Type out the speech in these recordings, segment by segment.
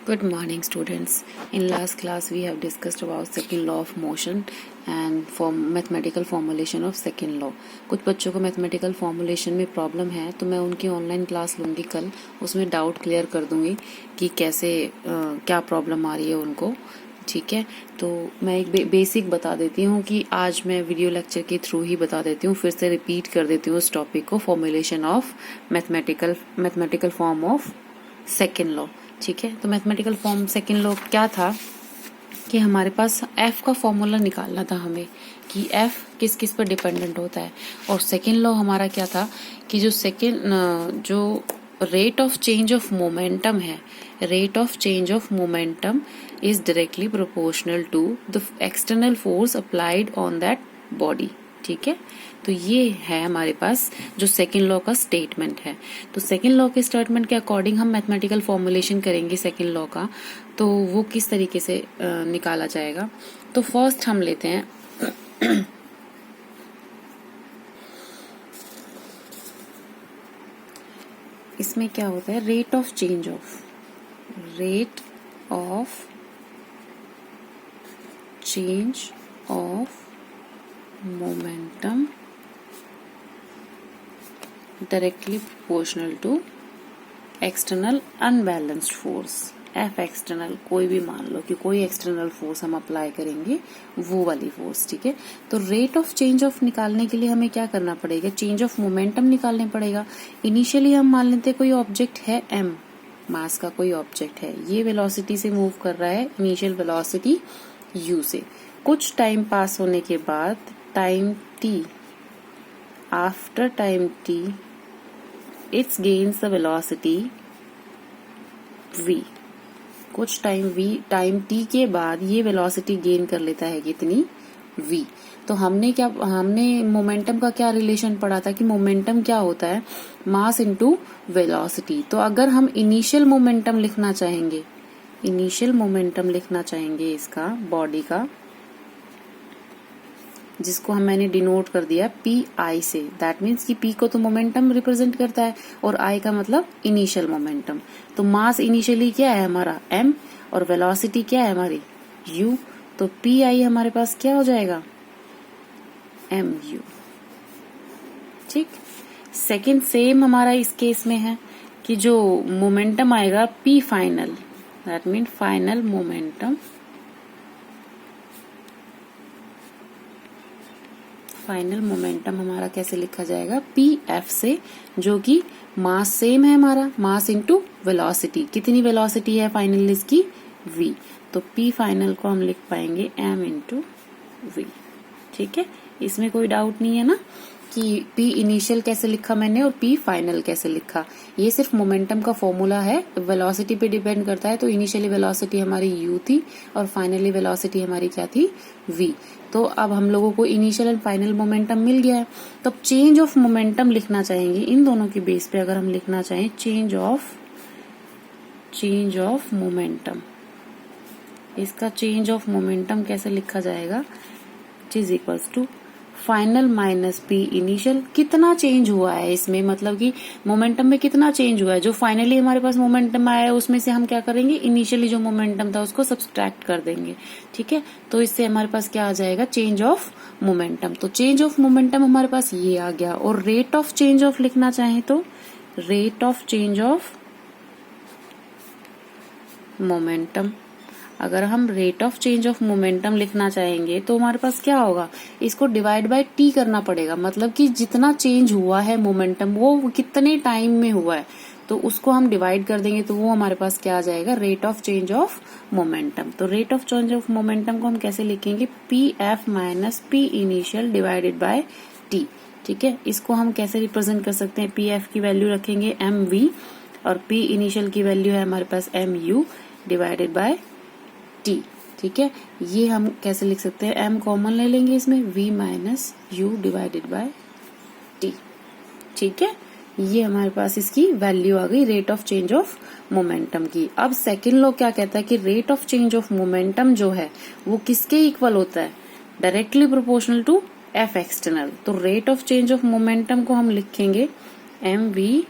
Good morning, students. In last class, we have discussed about second law of motion and for mathematical formulation of second law. कुछ बच्चों को mathematical formulation में problem है तो मैं उनकी ऑनलाइन क्लास लूँगी कल, उसमें डाउट क्लियर कर दूँगी कि कैसे क्या प्रॉब्लम आ रही है उनको. ठीक है, तो मैं एक बेसिक बता देती हूँ कि आज मैं वीडियो लेक्चर के थ्रू ही बता देती हूँ, फिर से रिपीट कर देती हूँ उस टॉपिक को, formulation of mathematical form of second law. ठीक है, तो मैथमेटिकल फॉर्म सेकेंड लॉ क्या था कि हमारे पास एफ का फॉर्मूला निकालना था हमें कि एफ किस किस पर डिपेंडेंट होता है. और सेकेंड लॉ हमारा क्या था कि जो rate of change of momentum है, rate of change of momentum is directly proportional to the external force applied on that body. ठीक है, तो ये है हमारे पास जो सेकेंड लॉ का स्टेटमेंट है. तो सेकेंड लॉ के स्टेटमेंट के अकॉर्डिंग हम मैथमेटिकल फॉर्मुलेशन करेंगे सेकेंड लॉ का, तो वो किस तरीके से निकाला जाएगा. तो फर्स्ट हम लेते हैं इसमें क्या होता है, rate of change of momentum directly proportional to external unbalanced force. F external कोई भी मान लो कि कोई एक्सटर्नल फोर्स हम अप्लाई करेंगे, वो वाली फोर्स. ठीक है, तो रेट ऑफ चेंज ऑफ निकालने के लिए हमें क्या करना पड़ेगा, चेंज ऑफ मोमेंटम निकालने पड़ेगा. इनिशियली हम मान लेते हैं कोई ऑब्जेक्ट है एम, मास का कोई ऑब्जेक्ट है, ये वेलोसिटी से मूव कर रहा है, इनिशियल वेलोसिटी यू से. कुछ टाइम पास होने के बाद time T, after time T it's gains the velocity v. कुछ टाइम t के बाद ये वेलोसिटी गेन कर लेता है कितनी, v. तो हमने मोमेंटम का क्या रिलेशन पढ़ा था कि मोमेंटम क्या होता है, मास इनटू वेलोसिटी. तो अगर हम इनिशियल मोमेंटम लिखना चाहेंगे इसका बॉडी का, जिसको मैंने डिनोट कर दिया पी आई से, दैट मीन्स कि पी को तो मोमेंटम रिप्रेजेंट करता है और आई का मतलब इनिशियल मोमेंटम. तो मास इनिशियली क्या है हमारा m और वेलोसिटी क्या है हमारी u. तो पी आई हमारे पास क्या हो जाएगा, mu. ठीक, सेकेंड सेम हमारा इस केस में है कि जो मोमेंटम आएगा p final, that mean final momentum, final momentum हमारा कैसे लिखा जाएगा, पी एफ से, जो कि मास सेम है हमारा, मास इनटू वेलोसिटी. कितनी वेलोसिटी है फाइनल इसकी, v. तो पी फाइनल को हम लिख पाएंगे m इंटू v. ठीक है, इसमें कोई डाउट नहीं है ना कि P इनिशियल कैसे लिखा मैंने और P फाइनल कैसे लिखा. ये सिर्फ मोमेंटम का फॉर्मूला है, वेलोसिटी पे डिपेंड करता है. तो इनिशियली वेलोसिटी हमारी u थी और फाइनली वेलोसिटी हमारी क्या थी, v. तो अब हम लोगों को इनिशियल एंड फाइनल मोमेंटम मिल गया है. तो अब चेंज ऑफ मोमेंटम लिखना चाहेंगे, इन दोनों के बेस पे अगर हम लिखना चाहें चेंज ऑफ मोमेंटम, इसका चेंज ऑफ मोमेंटम कैसे लिखा जाएगा, is equals to final minus P initial. कितना चेंज हुआ है इसमें, मतलब कि मोमेंटम में कितना चेंज हुआ है, जो फाइनली हमारे पास मोमेंटम आया है उसमें से हम क्या करेंगे, इनिशियली जो मोमेंटम था उसको सब्सट्रैक्ट कर देंगे. ठीक है, तो इससे हमारे पास क्या आ जाएगा, चेंज ऑफ मोमेंटम. तो चेंज ऑफ मोमेंटम हमारे पास ये आ गया. और रेट ऑफ चेंज ऑफ लिखना चाहें तो rate of change of momentum, अगर हम rate of change of momentum लिखना चाहेंगे तो हमारे पास क्या होगा, इसको डिवाइड बाय टी करना पड़ेगा. मतलब कि जितना चेंज हुआ है मोमेंटम वो कितने टाइम में हुआ है, तो उसको हम डिवाइड कर देंगे तो वो हमारे पास क्या आ जाएगा, rate of change of momentum. तो rate of change of momentum को हम कैसे लिखेंगे, P F minus P initial divided by T. ठीक है, इसको हम कैसे रिप्रेजेंट कर सकते हैं, पी एफ की वैल्यू रखेंगे एम वी और पी इनिशियल की वैल्यू है हमारे पास M U divided by T. ठीक है, ये हम कैसे लिख सकते हैं, m कॉमन ले लेंगे इसमें, v minus u divided by T. ठीक है, ये हमारे पास इसकी वैल्यू आ गई rate of change of momentum की. अब सेकेंड लॉ क्या कहता है कि rate of change of momentum जो है वो किसके इक्वल होता है, directly proportional to f external. तो rate of change of momentum को हम लिखेंगे mv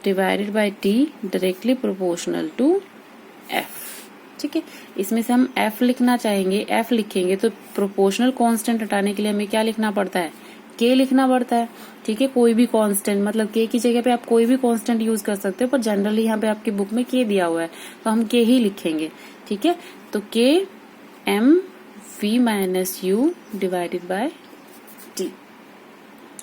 divided by t directly proportional to f. ठीक है, इसमें से हम एफ लिखना चाहेंगे, एफ लिखेंगे तो प्रोपोर्शनल कांस्टेंट हटाने के लिए हमें क्या लिखना पड़ता है, के लिखना पड़ता है। ठीक है, कोई भी कांस्टेंट, मतलब के की जगह पे आप कोई भी कांस्टेंट यूज कर सकते हो, पर जनरली यहाँ पे आपकी बुक में के दिया हुआ है तो हम के ही लिखेंगे। ठीक है, तो k m v minus u divided by T.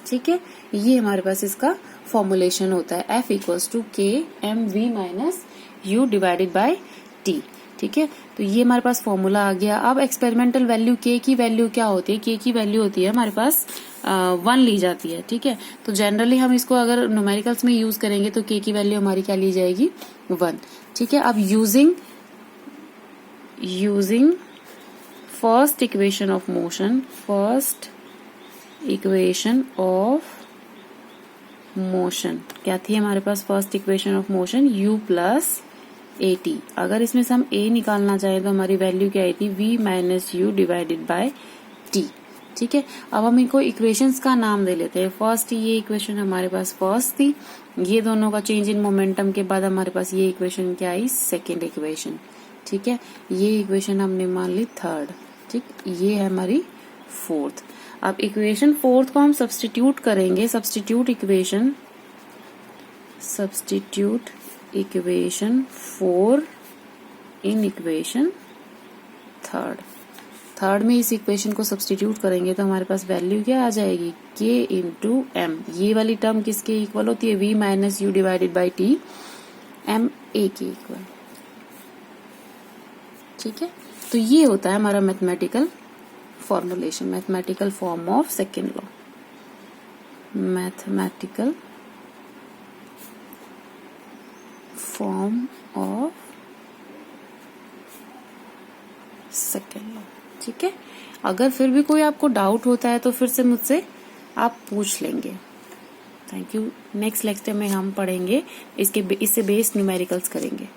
ठीक है, ये हमारे पास इसका फॉर्मुलेशन होता है, F equals to k m v minus u divided by T. ठीक है, तो ये हमारे पास फॉर्मूला आ गया। अब एक्सपेरिमेंटल वैल्यू के की वैल्यू क्या होती है, के की वैल्यू होती है हमारे पास 1 ली जाती है। ठीक है, तो जनरली हम इसको अगर न्यूमेरिकल्स में यूज करेंगे तो के की वैल्यू हमारी क्या ली जाएगी, 1। ठीक है, अब using first equation of motion, क्या थी हमारे पास first equation of motion, u plus a t. अगर इसमें से हम a निकालना चाहें तो हमारी वैल्यू क्या आई थी, v minus u divided by t। ठीक है, अब हम इनको इक्वेशंस का नाम दे लेते हैं। फर्स्ट ये इक्वेशन हमारे पास फर्स्ट थी, ये दोनों का चेंज इन मोमेंटम के बाद हमारे पास ये इक्वेशन क्या आई, सेकेंड इक्वेशन। ठीक है, ये इक्वेशन हमने मान ली थर्ड। ठीक, ये है हमारी फोर्थ। अब इक्वेशन फोर्थ को हम सब्स्टिट्यूट करेंगे, substitute equation 4 in equation third में इस इक्वेशन को सब्स्टिट्यूट करेंगे तो हमारे पास वैल्यू क्या आ जाएगी, k इंटू एम। ये वाली टर्म किसके इक्वल होती है, v minus u divided by t, M A के इक्वल। ठीक है, तो ये होता है हमारा mathematical formulation, mathematical form of second law, mathematical form of second law. ठीक है, अगर फिर भी कोई आपको डाउट होता है तो फिर से मुझसे आप पूछ लेंगे। Thank you. नेक्स्ट लेक्चर में हम पढ़ेंगे इससे बेस्ड न्यूमेरिकल्स करेंगे।